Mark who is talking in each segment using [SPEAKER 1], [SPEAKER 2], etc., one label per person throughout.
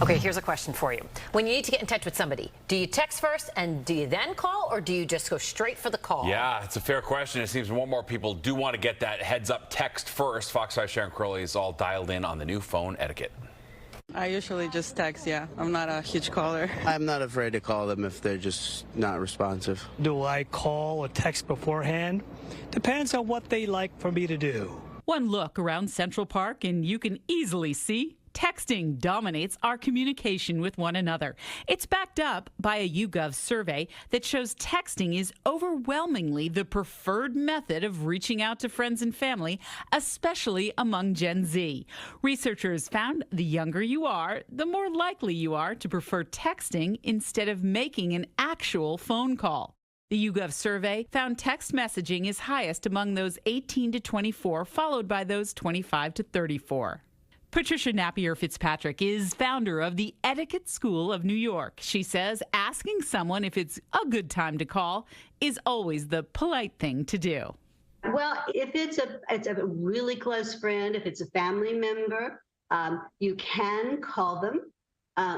[SPEAKER 1] Okay, here's a question for you. When you need to get in touch with somebody, do you text first and do you then call, or do you just go straight for the call?
[SPEAKER 2] Yeah, it's a fair question. It seems more and more people do want to get that heads-up text first. Fox 5 Sharon Crowley is all dialed in on the new phone etiquette.
[SPEAKER 3] I usually just text, yeah. I'm not a huge caller.
[SPEAKER 4] I'm not afraid to call them if they're just not responsive.
[SPEAKER 5] Do I call or text beforehand? Depends on what they like for me to do.
[SPEAKER 6] One look around Central Park and you can easily see texting dominates our communication with one another. It's backed up by a YouGov survey that shows texting is overwhelmingly the preferred method of reaching out to friends and family, especially among Gen Z. Researchers found the younger you are, the more likely you are to prefer texting instead of making an actual phone call. The YouGov survey found text messaging is highest among those 18 to 24, followed by those 25 to 34. Patricia Napier-Fitzpatrick is founder of the Etiquette School of New York. She says asking someone if it's a good time to call is always the polite thing to do.
[SPEAKER 7] Well, if it's a really close friend, if it's a family member, you can call them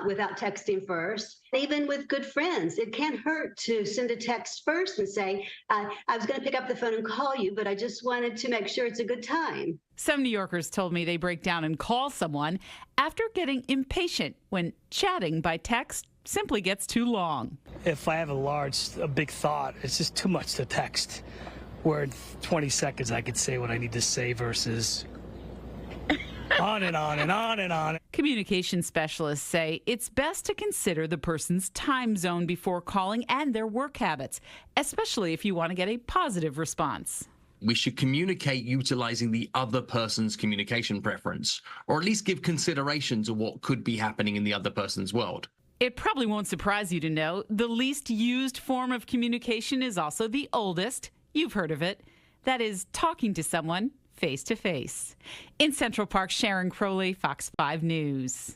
[SPEAKER 7] without texting first. Even with good friends, it can't hurt to send a text first and say, I was going to pick up the phone and call you, but I just wanted to make sure it's a good time.
[SPEAKER 6] Some New Yorkers told me they break down and call someone after getting impatient when chatting by text simply gets too long.
[SPEAKER 5] If I have a big thought, it's just too much to text. Where in 20 seconds I could say what I need to say versus on and on and on and on.
[SPEAKER 6] Communication specialists say it's best to consider the person's time zone before calling and their work habits, especially if you want to get a positive response.
[SPEAKER 8] We should communicate utilizing the other person's communication preference, or at least give consideration to what could be happening in the other person's world.
[SPEAKER 6] It probably won't surprise you to know the least used form of communication is also the oldest. You've heard of it. That is talking to someone face to face. In Central Park, Sharon Crowley, Fox 5 News.